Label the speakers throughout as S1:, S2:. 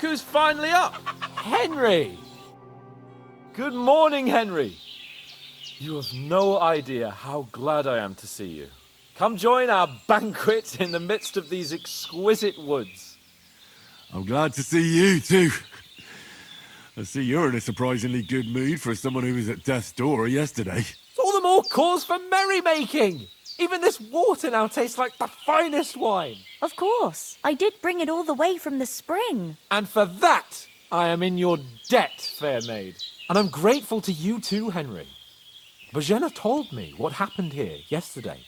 S1: who's finally up. Henry! Good morning, Henry. You have no idea how glad I am to see you. Come join our banquet in the midst of these exquisite woods.
S2: I'm glad to see you, too. I see you're in a surprisingly good mood for someone who was at death's door yesterday.
S1: It's all the more cause for merrymaking. Even this water now tastes like the finest wine.
S3: Of course. I did bring it all the way from the spring.
S1: And for that, I am in your debt, fair maid. And I'm grateful to you too, Henry. Bojena told me what happened here yesterday.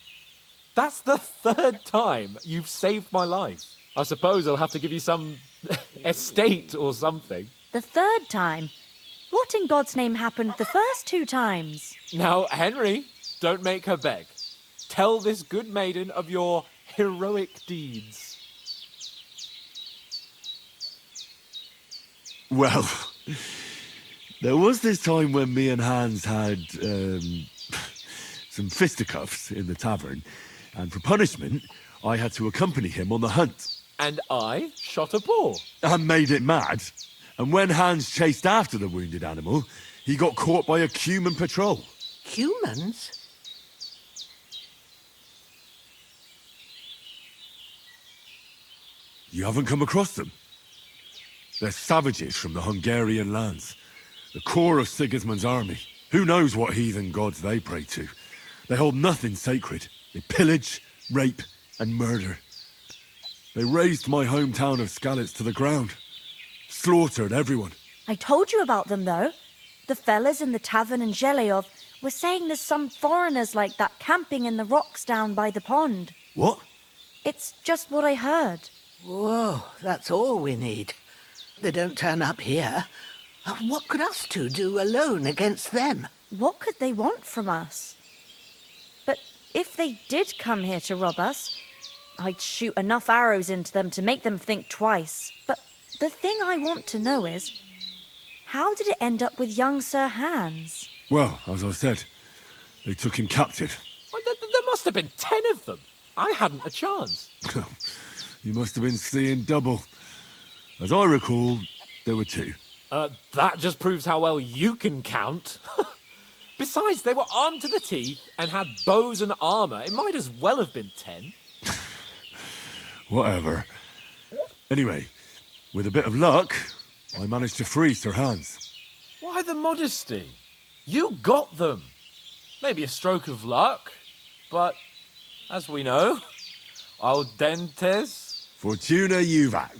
S1: That's the 3rd time you've saved my life. I suppose I'll have to give you some estate or something.
S3: The 3rd time? What in God's name happened the first 2 times?
S1: Now, Henry, don't make her beg. Tell this good maiden of your heroic deeds.
S2: Well, there was this time when me and Hans had, some fisticuffs in the tavern, and for punishment, I had to accompany him on the hunt.
S1: And I shot a boar.
S2: And made it mad. And when Hans chased after the wounded animal, he got caught by a human patrol.
S4: Humans?
S2: You haven't come across them? They're savages from the Hungarian lands. The core of Sigismund's army. Who knows what heathen gods they pray to? They hold nothing sacred. They pillage, rape, and murder. They razed my hometown of Skalitz to the ground. Slaughtered everyone.
S3: I told you about them, though. The fellas in the tavern in Zheleyov were saying there's some foreigners like that camping in the rocks down by the pond.
S2: What?
S3: It's just what I heard.
S4: Whoa, that's all we need. They don't turn up here. What could us two do alone against them?
S3: What could they want from us? But if they did come here to rob us, I'd shoot enough arrows into them to make them think twice. But the thing I want to know is, how did it end up with young Sir Hans?
S2: Well, as I said, they took him captive.
S1: Well, there must have been 10 of them. I hadn't a chance.
S2: You must have been seeing double. As I recall, there were 2.
S1: That just proves how well you can count. Besides, they were armed to the teeth and had bows and armor. It might as well have been 10.
S2: Whatever. Anyway, with a bit of luck, I managed to free Sir Hans.
S1: Why the modesty? You got them. Maybe a stroke of luck, but as we know, al dentes.
S2: Fortuna juvat.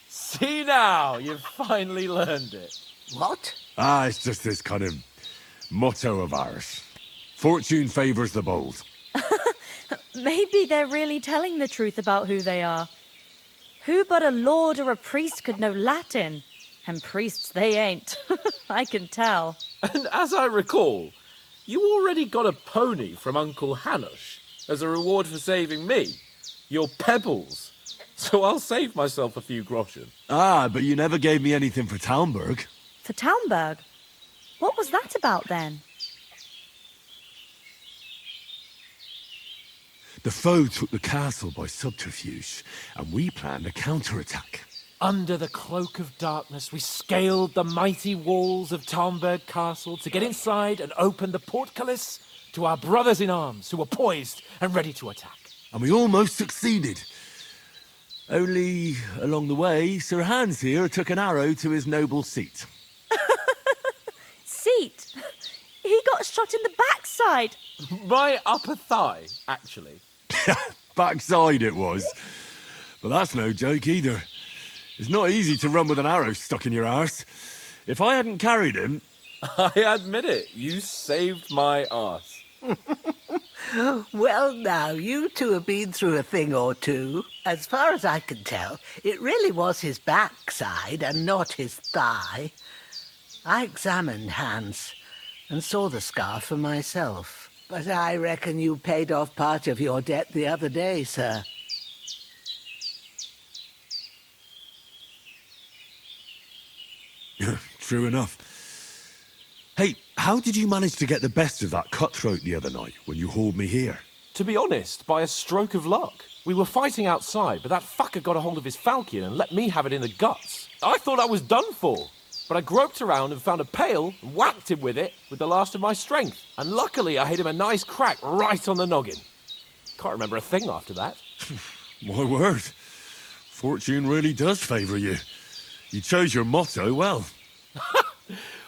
S1: See now, you've finally learned it.
S4: What?
S2: It's just this kind of motto of ours. Fortune favours the bold.
S3: Maybe they're really telling the truth about who they are. Who but a lord or a priest could know Latin? And priests they ain't. I can tell.
S1: And as I recall, you already got a pony from Uncle Hanush as a reward for saving me. Your pebbles. So I'll save myself a few groschen.
S2: But you never gave me anything for Talmberg.
S3: For Talmberg? What was that about then?
S2: The foe took the castle by subterfuge, and we planned a counterattack.
S1: Under the cloak of darkness, we scaled the mighty walls of Talmberg Castle to get inside and open the portcullis to our brothers in arms who were poised and ready to attack.
S2: And we almost succeeded. Only, along the way, Sir Hans here took an arrow to his noble seat.
S3: Seat? He got shot in the backside.
S1: My upper thigh, actually.
S2: Backside it was. But that's no joke either. It's not easy to run with an arrow stuck in your arse. If I hadn't carried him...
S1: I admit it, you saved my arse.
S4: Well, now, you two have been through a thing or two. As far as I can tell, it really was his backside and not his thigh. I examined Hans and saw the scar for myself. But I reckon you paid off part of your debt the other day, sir.
S2: True enough. Hey, how did you manage to get the best of that cutthroat the other night when you hauled me here?
S1: To be honest, by a stroke of luck. We were fighting outside, but that fucker got a hold of his falcon and let me have it in the guts. I thought I was done for. But I groped around and found a pail and whacked him with it with the last of my strength. And luckily I hit him a nice crack right on the noggin. Can't remember a thing after that.
S2: My word. Fortune really does favour you. You chose your motto well.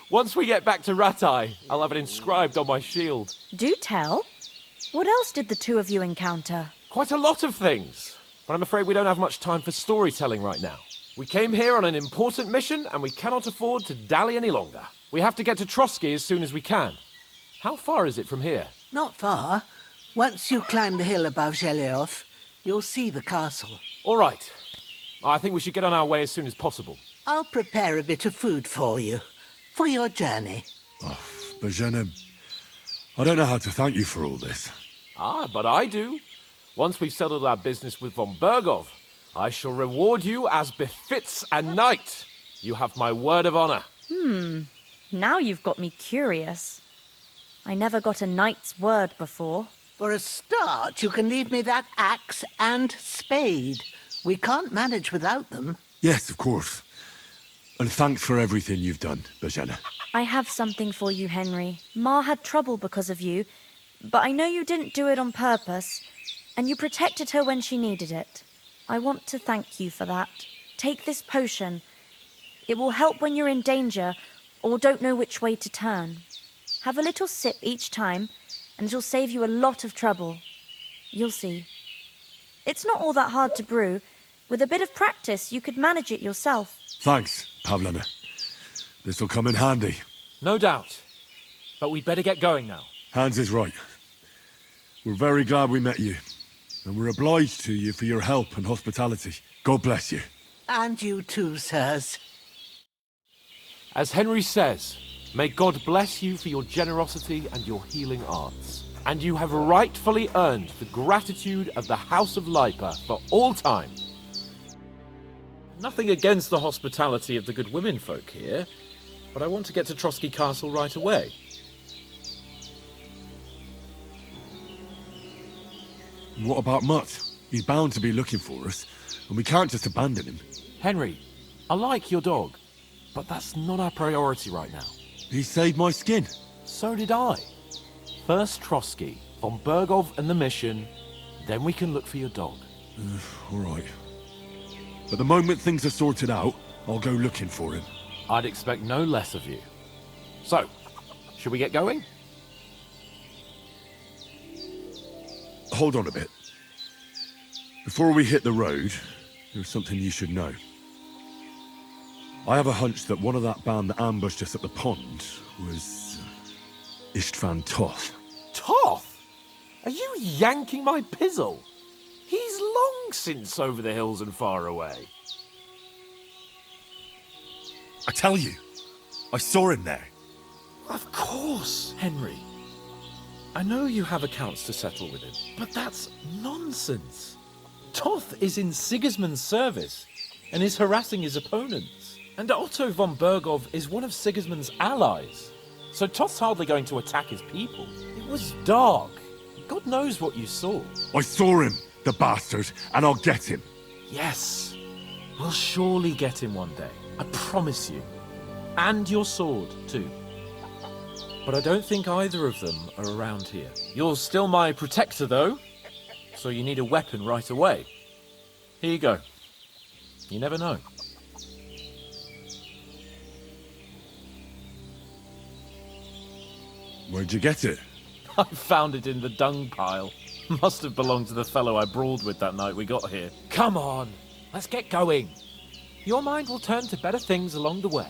S1: Once we get back to Ratai, I'll have it inscribed on my shield.
S3: Do tell. What else did the two of you encounter?
S1: Quite a lot of things. But I'm afraid we don't have much time for storytelling right now. We came here on an important mission, and we cannot afford to dally any longer. We have to get to Trotsky as soon as we can. How far is it from here?
S4: Not far. Once you climb the hill above Zhelyov, you'll see the castle.
S1: All right. I think we should get on our way as soon as possible.
S4: I'll prepare a bit of food for you, for your journey.
S2: Oh, Bozhena, I don't know how to thank you for all this.
S1: Ah, but I do. Once we've settled our business with von Bergov, I shall reward you as befits a knight. You have my word of honor.
S3: Now you've got me curious. I never got a knight's word before.
S4: For a start, you can leave me that axe and spade. We can't manage without them.
S2: Yes, of course. And thanks for everything you've done, Bozhena.
S3: I have something for you, Henry. Ma had trouble because of you, but I know you didn't do it on purpose, and you protected her when she needed it. I want to thank you for that. Take this potion. It will help when you're in danger or don't know which way to turn. Have a little sip each time, and it'll save you a lot of trouble. You'll see. It's not all that hard to brew. With a bit of practice, you could manage it yourself.
S2: Thanks, Pavlana. This'll come in handy.
S1: No doubt. But we'd better get going now.
S2: Hans is right. We're very glad we met you. And we're obliged to you for your help and hospitality. God bless you.
S4: And you too, sirs.
S1: As Henry says, may God bless you for your generosity and your healing arts. And you have rightfully earned the gratitude of the House of Lipa for all time. Nothing against the hospitality of the good women folk here, but I want to get to Trotsky Castle right away.
S2: What about Mutt? He's bound to be looking for us, and we can't just abandon him.
S1: Henry, I like your dog, but that's not our priority right now.
S2: He saved my skin.
S1: So did I. First Trotsky, von Bergov and the mission, then we can look for your dog.
S2: All right. But the moment things are sorted out, I'll go looking for him.
S1: I'd expect no less of you. So, should we get going?
S2: Hold on a bit. Before we hit the road, there's something you should know. I have a hunch that one of that band that ambushed us at the pond was Istvan Toth.
S1: Toth? Are you yanking my pizzle? He's long since over the hills and far away.
S5: I tell you, I saw him there.
S1: Of course, Henry. I know you have accounts to settle with him, but that's nonsense. Toth is in Sigismund's service and is harassing his opponents. And Otto von Bergov is one of Sigismund's allies. So Toth's hardly going to attack his people. It was dark. God knows what you saw.
S2: I saw him, the bastard, and I'll get him.
S1: Yes, we'll surely get him one day. I promise you. And your sword, too. But I don't think either of them are around here. You're still my protector, though, so you need a weapon right away. Here you go. You never know.
S2: Where'd you get it?
S1: I found it in the dung pile. Must have belonged to the fellow I brawled with that night we got here. Come on, let's get going. Your mind will turn to better things along the way.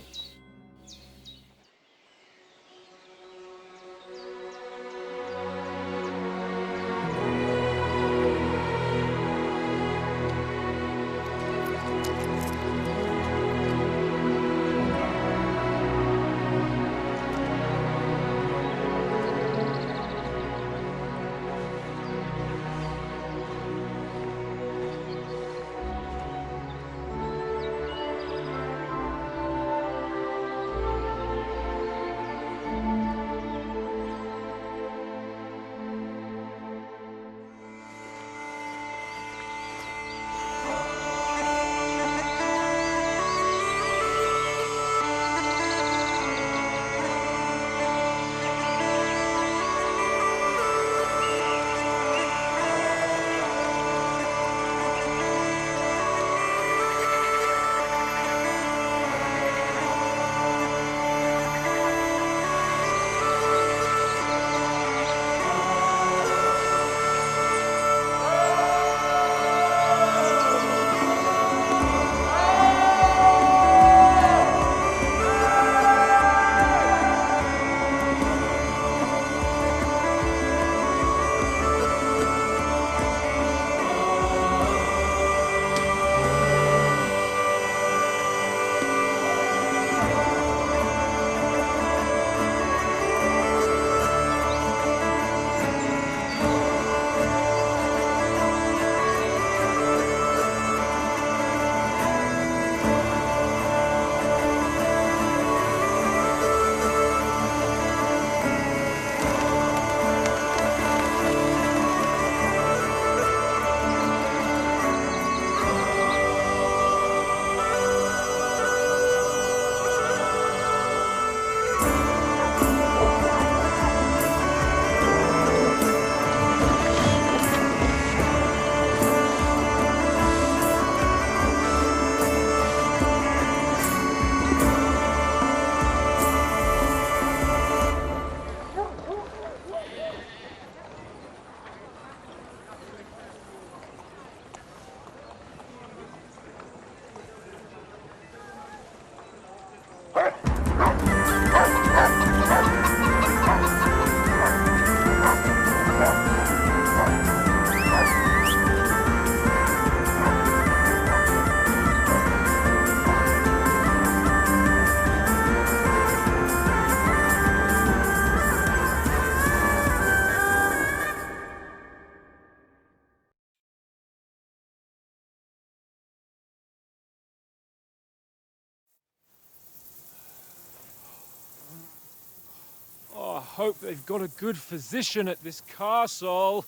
S1: hope they've got a good physician at this castle.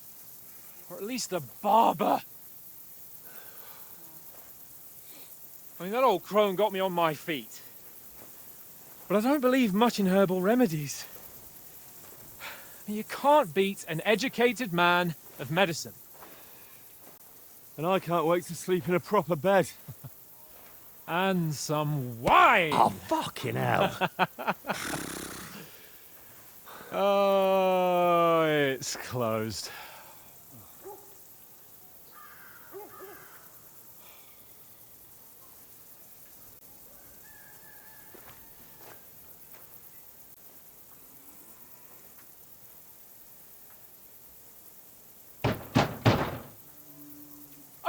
S1: Or at least a barber. I mean, that old crone got me on my feet. But I don't believe much in herbal remedies. You can't beat an educated man of medicine.
S2: And I can't wait to sleep in a proper bed.
S1: And some wine!
S6: Oh, fucking hell.
S1: Oh, it's closed.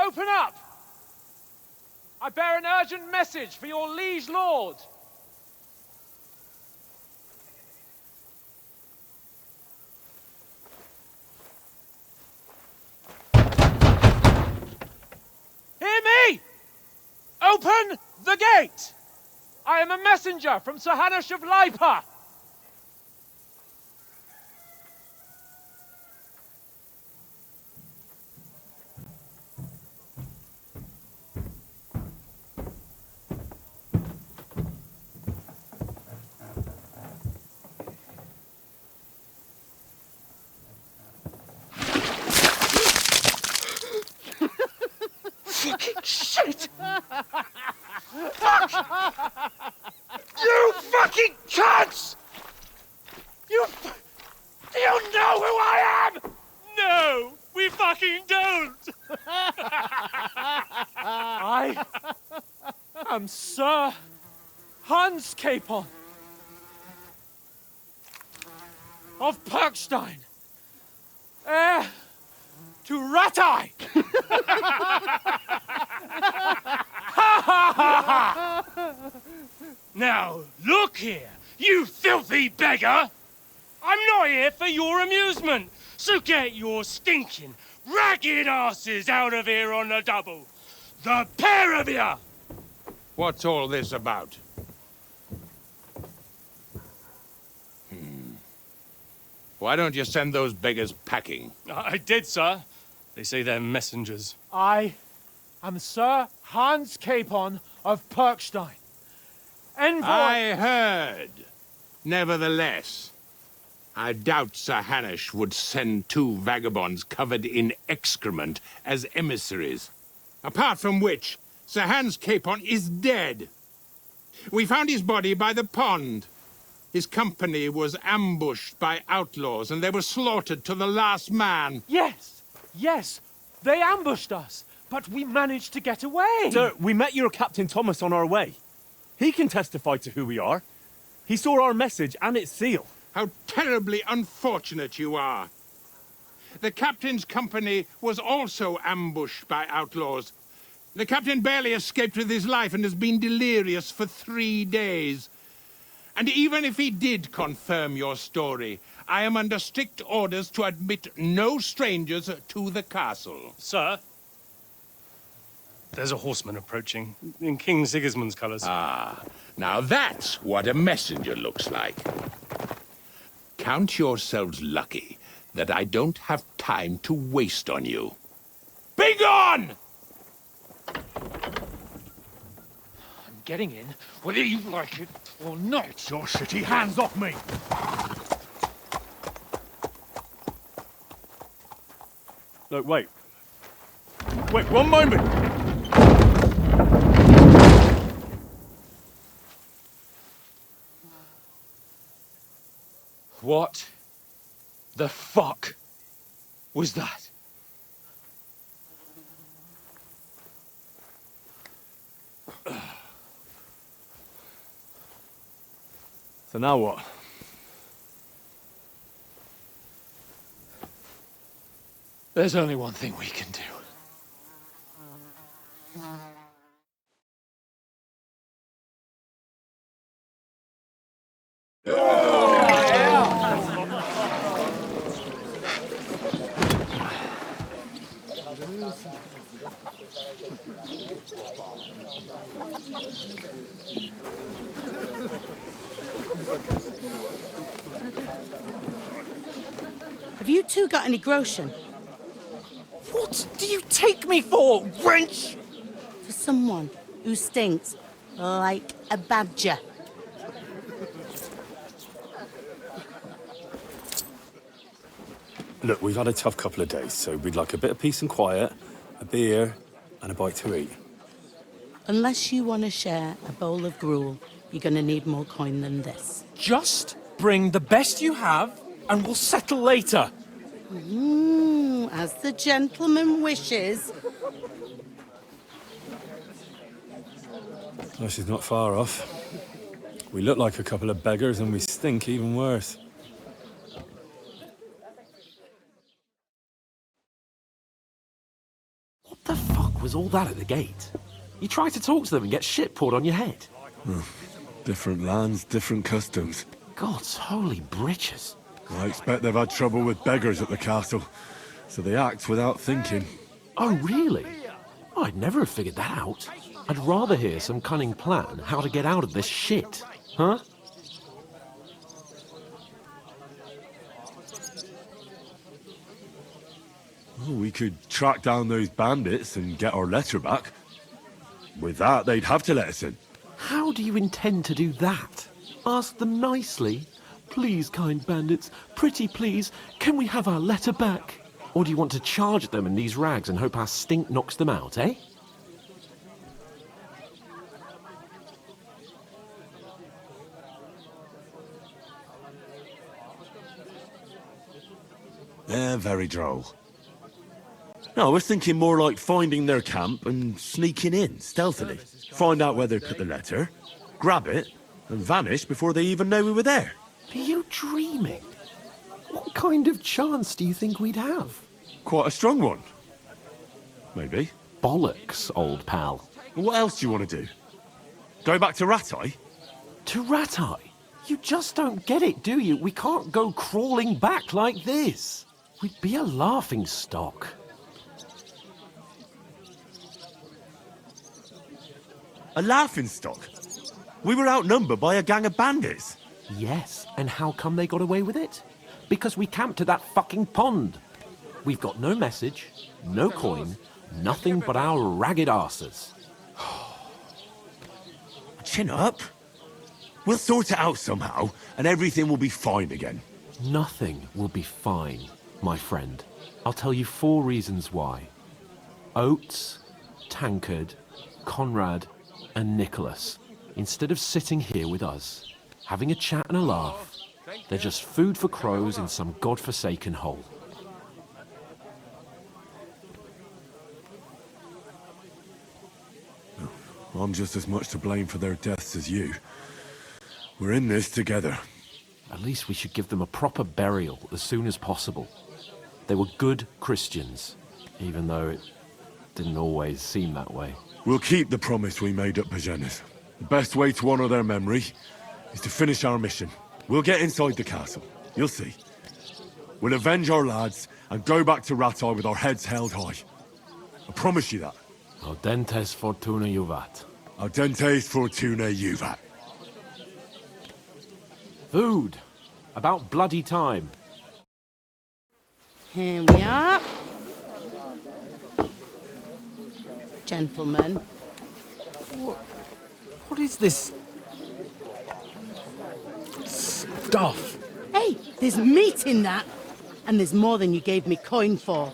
S1: Open up! I bear an urgent message for your liege lord. Hear me! Open the gate! I am a messenger from Sir Hanush of Lipa. Shit! Fuck! You fucking cunts! You know who I am? No, we fucking don't! I am Sir Hans Capon of Perkstein, heir to Ratai! Now, look here, you filthy beggar! I'm not here for your amusement, so get your stinking, ragged asses out of here on the double. The pair of you!
S7: What's all this about? Why don't you send those beggars packing?
S8: I did, sir. They say they're messengers.
S1: I am Sir Hans Capon of Perkstein. Envoy...
S7: I heard. Nevertheless, I doubt Sir Hanush would send two vagabonds covered in excrement as emissaries. Apart from which, Sir Hans Capon is dead. We found his body by the pond. His company was ambushed by outlaws, and they were slaughtered to the last man.
S1: Yes, yes, they ambushed us, but we managed to get away.
S6: Sir, we met your Captain Thomas on our way. He can testify to who we are. He saw our message and its seal.
S7: How terribly unfortunate you are. The captain's company was also ambushed by outlaws. The captain barely escaped with his life and has been delirious for 3 days. And even if he did confirm your story, I am under strict orders to admit no strangers to the castle.
S8: Sir, there's a horseman approaching in King Sigismund's colours.
S7: Ah, now that's what a messenger looks like. Count yourselves lucky that I don't have time to waste on you. Be gone!
S1: I'm getting in, whether you like it or not.
S2: Your shitty hands off me!
S6: Look, wait. Wait, one moment!
S1: What the fuck was that?
S6: So now what?
S1: There's only one thing we can do.
S9: Have you two got any groschen?
S1: What do you take me for, wench?
S9: For someone who stinks like a badger.
S5: Look, we've had a tough couple of days, so we'd like a bit of peace and quiet, a beer, and a bite to eat.
S9: Unless you want to share a bowl of gruel, you're going to need more coin than this.
S1: Just bring the best you have, and we'll settle later.
S9: As the gentleman wishes.
S5: Oh, she's not far off. We look like a couple of beggars, and we stink even worse.
S1: What the fuck was all that at the gate? You try to talk to them and get shit poured on your head.
S2: Different lands, different customs.
S1: God's holy britches.
S2: I expect they've had trouble with beggars at the castle, so they act without thinking.
S1: Oh, really? I'd never have figured that out. I'd rather hear some cunning plan how to get out of this shit. Huh?
S2: Well, we could track down those bandits and get our letter back. With that, they'd have to let us in.
S1: How do you intend to do that? Ask them nicely. Please, kind bandits, pretty please, can we have our letter back? Or do you want to charge at them in these rags and hope our stink knocks them out, eh?
S2: Very droll. No, I was thinking more like finding their camp and sneaking in, stealthily. Find out where they put the letter, grab it, and vanish before they even know we were there.
S1: Are you dreaming? What kind of chance do you think we'd have?
S2: Quite a strong one. Maybe.
S1: Bollocks, old pal.
S2: What else do you want to do? Go back to Ratai?
S1: To Ratai? You just don't get it, do you? We can't go crawling back like this. We'd be a laughing stock.
S2: A laughingstock? We were outnumbered by a gang of bandits.
S1: Yes, and how come they got away with it? Because we camped at that fucking pond. We've got no message, no coin, nothing but our ragged arses.
S2: Chin up. We'll sort it out somehow, and everything will be fine again.
S1: Nothing will be fine, my friend. I'll tell you 4 reasons why. Oates, Tankard, Conrad, and Nicholas, instead of sitting here with us, having a chat and a laugh, they're just food for crows in some godforsaken hole.
S2: I'm just as much to blame for their deaths as you. We're in this together.
S1: At least we should give them a proper burial as soon as possible. They were good Christians, even though it didn't always seem that way.
S2: We'll keep the promise we made at Bajenas. The best way to honor their memory is to finish our mission. We'll get inside the castle. You'll see. We'll avenge our lads and go back to Ratai with our heads held high. I promise you that.
S1: Audentes fortuna juvat.
S2: Audentes fortuna juvat.
S1: Food. About bloody time.
S9: Here we are. Gentlemen.
S1: What is this stuff?
S9: Hey, there's meat in that. And there's more than you gave me coin for.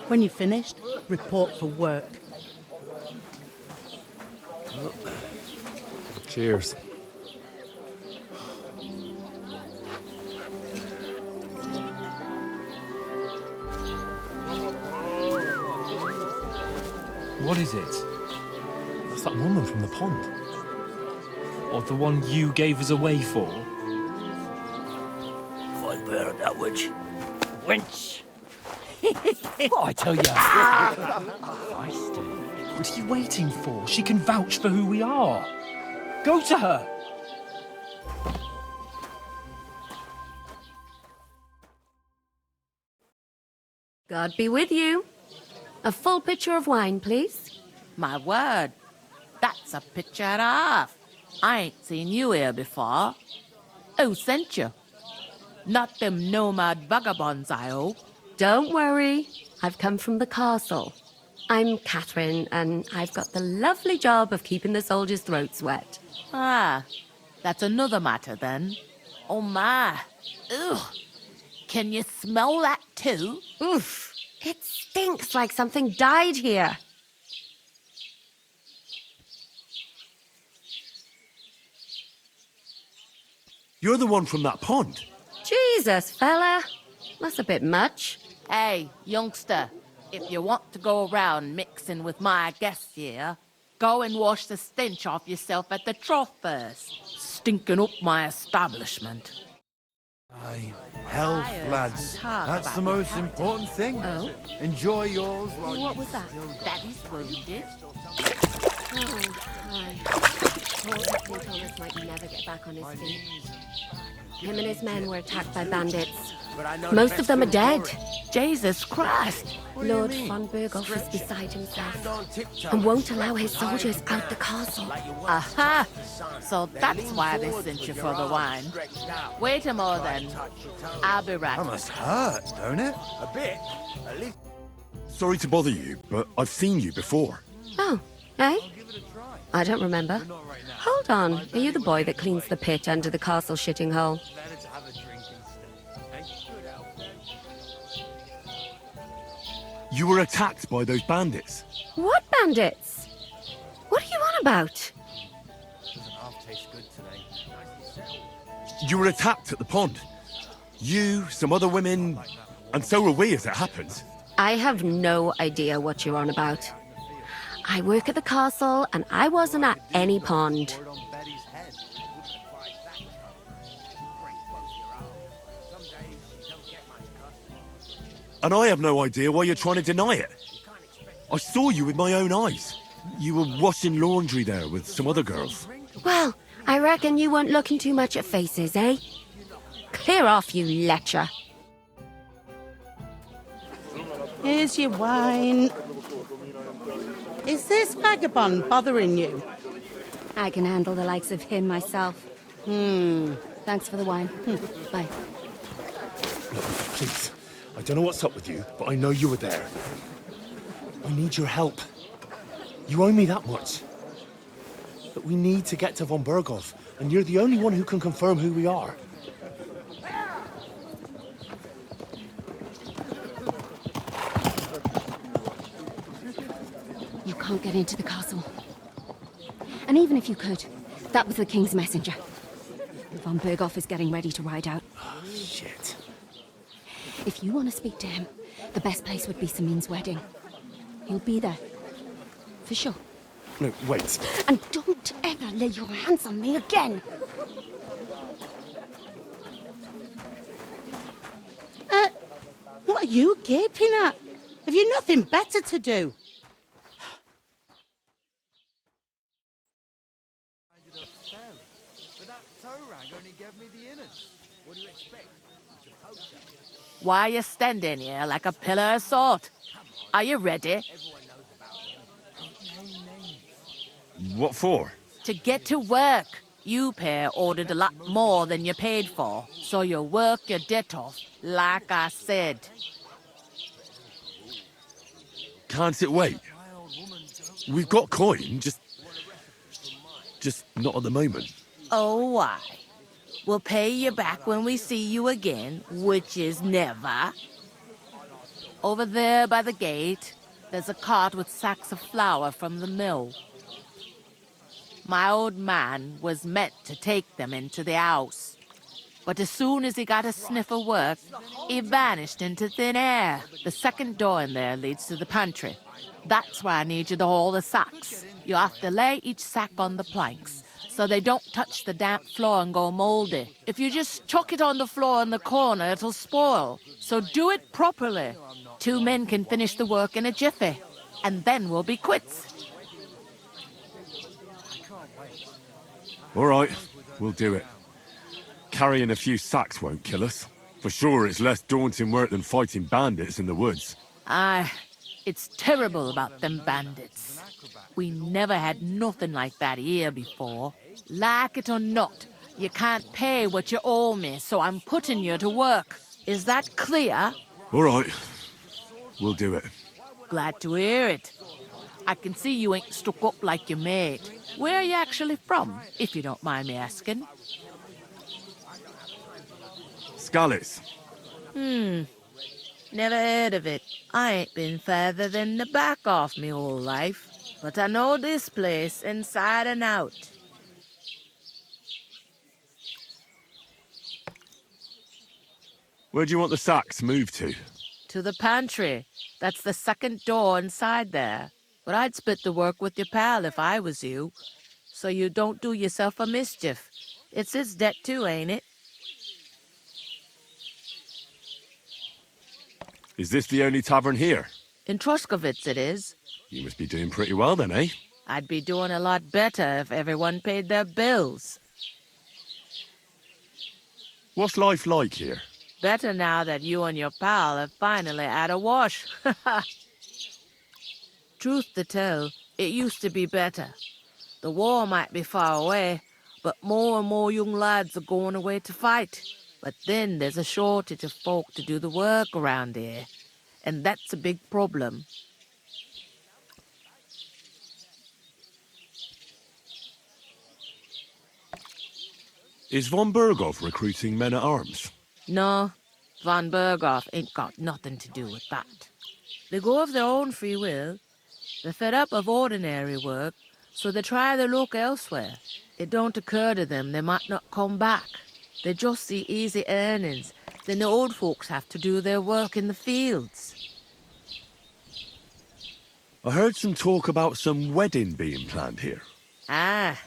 S9: When you're finished, report for work.
S5: Cheers.
S6: What is it? That's that woman from the pond. Or the one you gave us away for?
S10: I bear that witch. Wench!
S6: What I tell you? What are you waiting for? She can vouch for who we are. Go to her.
S11: God be with you. A full pitcher of wine, please.
S12: My word, that's a pitcher and a half. I ain't seen you here before. Who sent you? Not them nomad vagabonds, I hope.
S11: Don't worry. I've come from the castle. I'm Catherine, and I've got the lovely job of keeping the soldiers' throats wet.
S12: Ah, that's another matter then. Oh my. Ugh. Can you smell that too?
S11: Oof. It stinks like something died here.
S2: You're the one from that pond.
S11: Jesus, fella. That's a bit much.
S12: Hey, youngster, if you want to go around mixing with my guests here, go and wash the stench off yourself at the trough first. Stinking up my establishment.
S13: Aye, health, lads. That's the most important thing.
S11: Oh?
S13: Enjoy yours while
S11: What was that?
S12: Daddy's wounded.
S11: Oh, hi. Poor Captain Thomas might never get back on his feet. Him and his men were attacked by bandits. Most of them are dead.
S12: Jesus Christ.
S11: Lord von Berghoff is beside himself and won't allow his soldiers out the castle.
S12: Aha! So that's why they sent you for the wine. Wait a more then. I'll be right
S13: That must hurt, don't it?
S10: A bit. At least.
S2: Sorry to bother you, but I've seen you before.
S11: Oh, eh? I don't remember. Hold on. Are you the boy that cleans the pit under the castle shitting hole?
S2: You were attacked by those bandits.
S11: What bandits? What are you on about?
S2: You were attacked at the pond. You, some other women, and so were we as it happens.
S11: I have no idea what you're on about. I work at the castle, and I wasn't at any pond.
S2: And I have no idea why you're trying to deny it. I saw you with my own eyes. You were washing laundry there with some other girls.
S11: Well, I reckon you weren't looking too much at faces, eh? Clear off, you lecher.
S9: Here's your wine. Is this vagabond bothering you?
S11: I can handle the likes of him myself. Thanks for the wine. Bye.
S6: Look, please. I don't know what's up with you, but I know you were there. I need your help. You owe me that much. But we need to get to von Berghoff, and you're the only one who can confirm who we are.
S11: You can't get into the castle. And even if you could, that was the king's messenger. Von Berghoff is getting ready to ride out.
S6: Oh, shit.
S11: If you want to speak to him, the best place would be Samin's wedding. He'll be there. For sure.
S6: No, wait.
S11: And don't ever lay your hands on me again!
S9: What are you gaping at? Have you nothing better to do?
S12: Why are you standing here like a pillar of salt? Are you ready?
S2: What for?
S12: To get to work. You pair ordered a lot more than you paid for, so you work your debt off, like I said.
S2: Can't it wait? We've got coin, just not at the moment.
S12: Oh, why? We'll pay you back when we see you again, which is never. Over there by the gate, there's a cart with sacks of flour from the mill. My old man was meant to take them into the house. But as soon as he got a sniff of work, he vanished into thin air. The second door in there leads to the pantry. That's why I need you to haul the sacks. You have to lay each sack on the planks, so they don't touch the damp floor and go moldy. If you just chuck it on the floor in the corner, it'll spoil. So do it properly. 2 men can finish the work in a jiffy, and then we'll be quits.
S2: All right, we'll do it. Carrying a few sacks won't kill us. For sure, it's less daunting work than fighting bandits in the woods.
S12: Aye, it's terrible about them bandits. We never had nothing like that here before. Like it or not, You can't pay what you owe me, so I'm putting you to work. Is that clear?
S2: All right. We'll do it.
S12: Glad to hear it. I can see you ain't stuck up like your mate. Where are you actually from, if you don't mind me asking?
S2: Scallis.
S12: Never heard of it. I ain't been further than the back off me whole life. But I know this place inside and out.
S2: Where do you want the sacks moved to?
S12: To the pantry. That's the second door inside there. But I'd split the work with your pal if I was you. So you don't do yourself a mischief. It's his debt too, ain't it?
S2: Is this the only tavern here?
S12: In Truskovitz it is.
S2: You must be doing pretty well then, eh?
S12: I'd be doing a lot better if everyone paid their bills.
S2: What's life like here?
S12: Better now that you and your pal have finally had a wash. Truth to tell, it used to be better. The war might be far away, but more and more young lads are going away to fight. But then there's a shortage of folk to do the work around here, and that's a big problem.
S2: Is von Berghoff recruiting men-at-arms?
S12: No, von Berghoff ain't got nothing to do with that. They go of their own free will. They're fed up of ordinary work, so they try their luck elsewhere. It don't occur to them they might not come back. They just see easy earnings. Then the old folks have to do their work in the fields.
S2: I heard some talk about some wedding being planned here.
S12: Ah,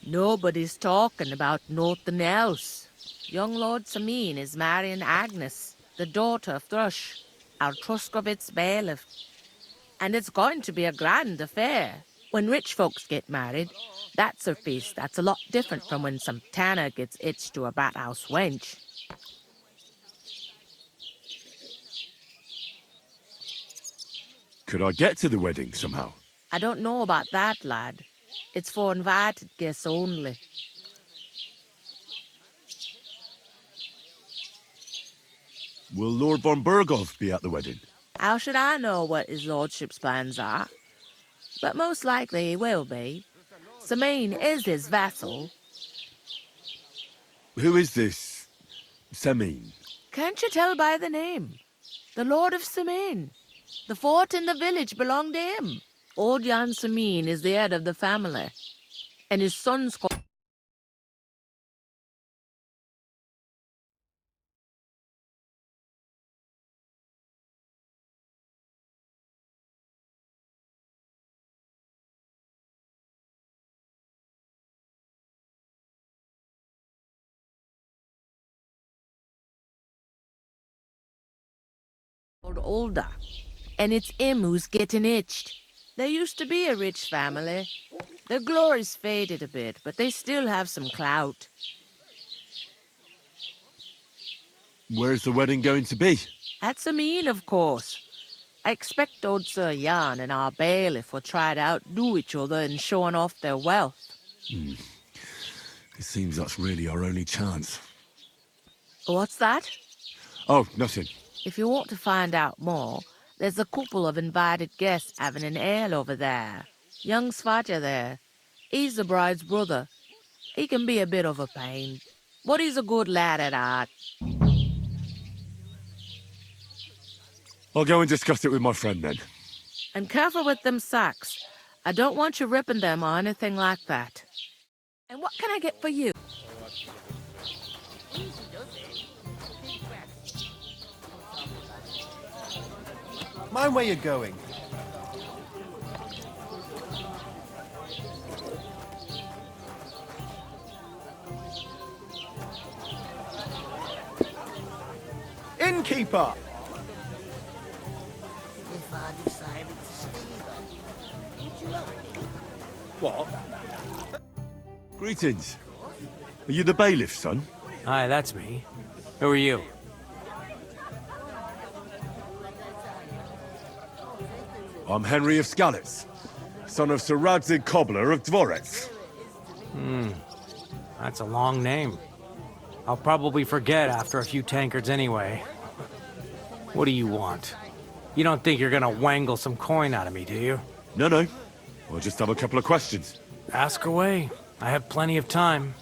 S12: nobody's talking about nothing else. Young Lord Samin is marrying Agnes, the daughter of Thrush, our Truskovitz bailiff. And it's going to be a grand affair. When rich folks get married, that's a feast that's a lot different from when some tanner gets hitched to a bathouse wench.
S2: Could I get to the wedding somehow?
S12: I don't know about that, lad. It's for invited guests only.
S2: Will Lord von Berghoff be at the wedding?
S12: How should I know what his lordship's plans are? But most likely he will be. Samin is his vassal.
S2: Who is this Semin?
S12: Can't you tell by the name? The Lord of Samin. The fort in the village belonged to him. Old Jan Samin is the head of the family. And his son's called... older. And it's him who's getting itched. There used to be a rich family. Their glory's faded a bit, but they still have some clout.
S2: Where's the wedding going to be?
S12: At Samin, of course. I expect old Sir Jan and our bailiff will try to outdo each other in showing off their wealth.
S2: It seems that's really our only chance.
S12: What's that?
S2: Oh, nothing.
S12: If you want to find out more, there's a couple of invited guests having an ale over there. Young Svaja there. He's the bride's brother. He can be a bit of a pain, but he's a good lad at heart.
S2: I'll go and discuss it with my friend then.
S12: And careful with them sacks. I don't want you ripping them or anything like that. And what can I get for you?
S13: Mind where you're going. Innkeeper!
S10: If I decided to stay, would you like it?
S13: What?
S2: Greetings. Are you the bailiff, son?
S14: Hi, that's me. Who are you?
S2: I'm Henry of Scallis, son of Sir Radzig Cobbler of Dvorets.
S14: That's a long name. I'll probably forget after a few tankards anyway. What do you want? You don't think you're gonna wangle some coin out of me, do you?
S2: No. I'll just have a couple of questions.
S14: Ask away. I have plenty of time.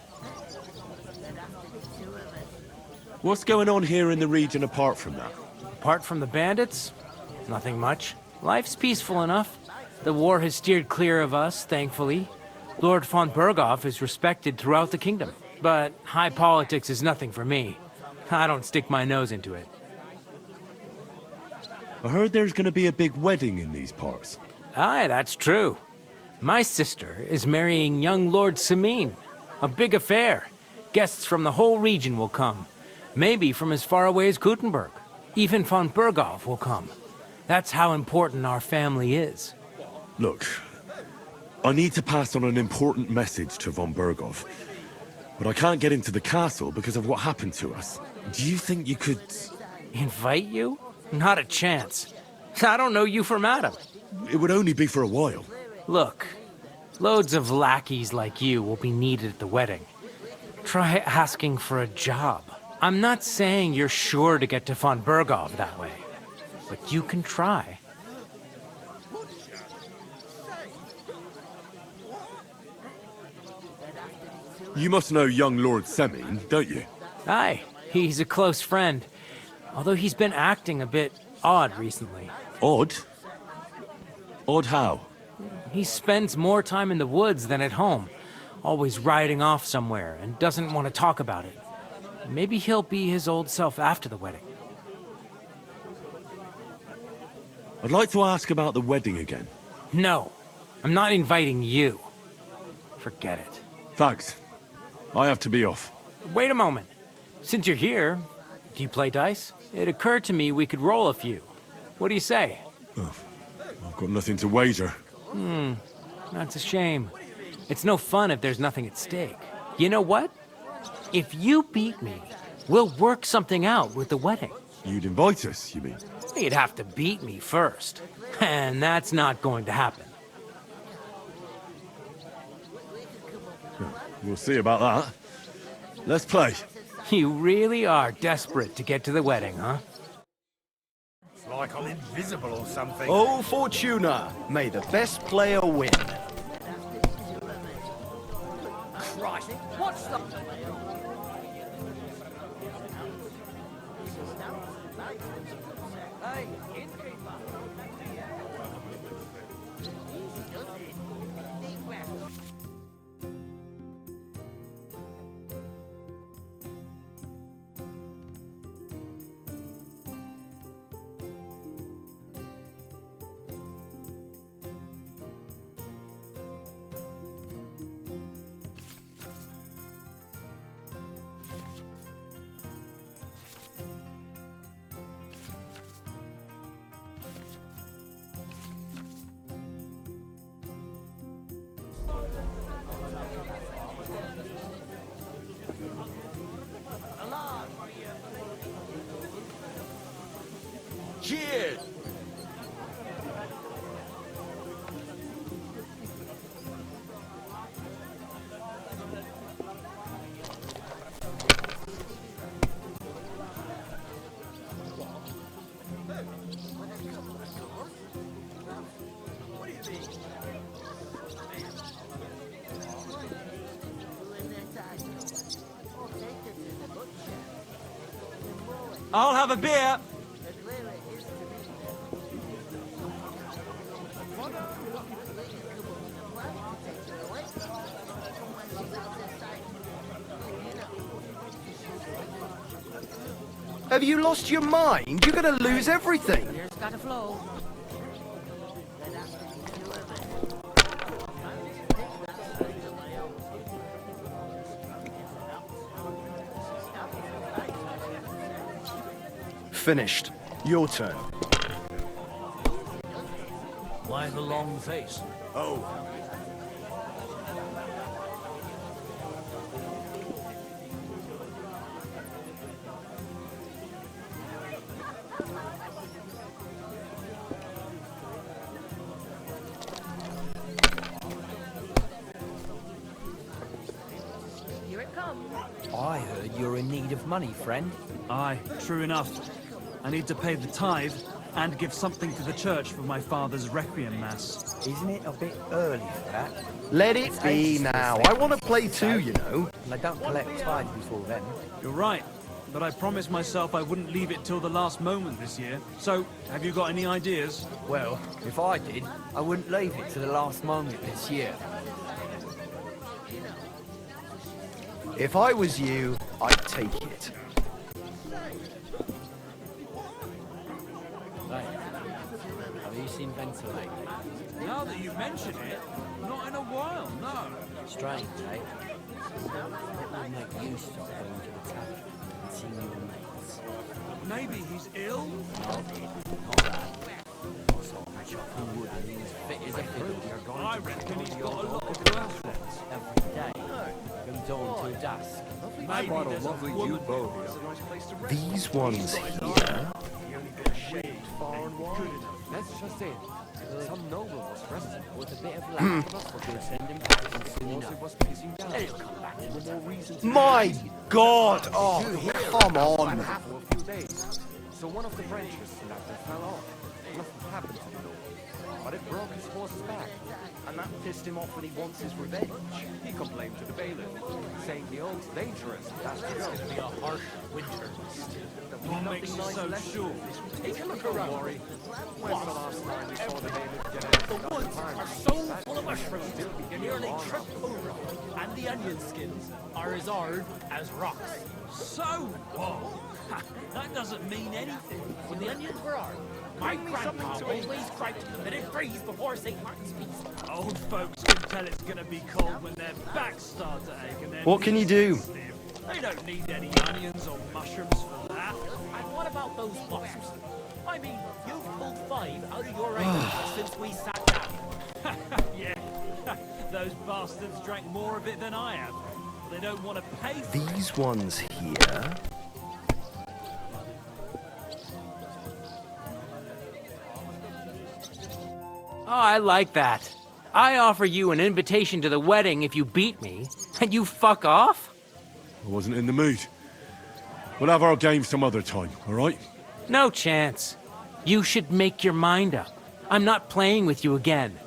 S2: What's going on here in the region apart from that?
S14: Apart from the bandits? Nothing much. Life's peaceful enough. The war has steered clear of us, thankfully. Lord von Berghoff is respected throughout the kingdom. But high politics is nothing for me. I don't stick my nose into it.
S2: I heard there's gonna be a big wedding in these parts.
S14: Aye, that's true. My sister is marrying young Lord Samin. A big affair. Guests from the whole region will come. Maybe from as far away as Gutenberg. Even von Berghoff will come. That's how important our family is.
S2: Look, I need to pass on an important message to von Berghoff. But I can't get into the castle because of what happened to us. Do you think you could...
S14: Invite you? Not a chance. I don't know you from Adam.
S2: It would only be for a while.
S14: Look, loads of lackeys like you will be needed at the wedding. Try asking for a job. I'm not saying you're sure to get to von Berghoff that way, but you can try.
S2: You must know young Lord Semin, don't you?
S14: Aye, he's a close friend. Although he's been acting a bit odd recently.
S2: Odd? Odd how?
S14: He spends more time in the woods than at home, always riding off somewhere and doesn't want to talk about it. Maybe he'll be his old self after the wedding.
S2: I'd like to ask about the wedding again.
S14: No, I'm not inviting you. Forget it.
S2: Thanks. I have to be off.
S14: Wait a moment. Since you're here, do you play dice? It occurred to me we could roll a few. What do you say?
S2: Oh, I've got nothing to wager.
S14: That's a shame. It's no fun if there's nothing at stake. You know what? If you beat me, we'll work something out with the wedding.
S2: You'd invite us, you mean?
S14: You'd have to beat me first. And that's not going to happen.
S2: We'll see about that. Let's play.
S14: You really are desperate to get to the wedding, huh?
S13: It's like I'm invisible or something.
S6: Oh, Fortuna! May the best player win.
S10: Christ, what's the...
S6: Cheers!
S14: I'll have a beer.
S6: Have you lost your mind? You're gonna lose everything.
S12: Beer's gotta flow.
S6: Finished. Your turn.
S10: Why the long face?
S6: Oh.
S15: I heard you're in need of money, friend.
S16: Aye, true enough. I need to pay the tithe and give something to the church for my father's requiem mass.
S15: Isn't it a bit early for that?
S17: Let it be now. I want to play too, you know.
S15: And I don't collect tithe before then.
S16: You're right, but I promised myself I wouldn't leave it till the last moment this year. So, have you got any ideas?
S15: Well, if I did, I wouldn't leave it to the last moment this year.
S17: If I was you, I'd take it.
S15: Right. Have you seen Venter lately?
S16: Now that you mention it, not in a while, no.
S15: Strange, eh? It would make you stop going to the tavern and seeing your mates.
S16: Maybe he's ill?
S15: No, not that. I saw him chopping wood and he was fit as a fiddle.
S16: I reckon he's got a lot of girlfriends.
S15: Every day, from dawn till dusk.
S16: Maybe there's a woman who
S17: These ones here.
S15: Let's just in. Some noble was resting with a bit of land for send him back soon enough. Then he'll come back with more reason to
S17: My God! Oh, come on!
S18: For a few days. So one of the branches fell off. Nothing happened to the noble, but it broke his horse's back, and that pissed him off when he wants his revenge. He complained to the bailiff, saying the oak's dangerous. That's
S15: It's going to be a harsh winter.
S16: What makes you so sure?
S18: Take a look around. Worry. When's the last time you saw the bailiff get out?
S19: The woods are so full of mushrooms, nearly tripped over, and the onion skins are as hard as rocks.
S16: So what?
S19: That doesn't mean anything. When the onions were hard, my grandpa always cried that it freeze before St. Martin's feast.
S16: Old folks can tell it's gonna be cold when their backs start to ache and their
S17: What can you do?
S16: knees stiff. They don't need any onions or mushrooms for that.
S19: And what about those wasps? I mean, you've pulled 5 out of your 8 since we sat down.
S16: Yeah, those bastards drank more of it than I have. They don't want to pay for it.
S17: These ones here.
S14: Oh, I like that. I offer you an invitation to the wedding if you beat me, and you fuck off?
S2: I wasn't in the mood. We'll have our game some other time, all right?
S14: No chance. You should make your mind up. I'm not playing with you again.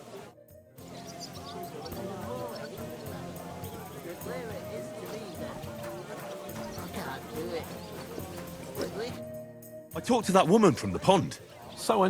S2: I talked to that woman from the pond.
S1: So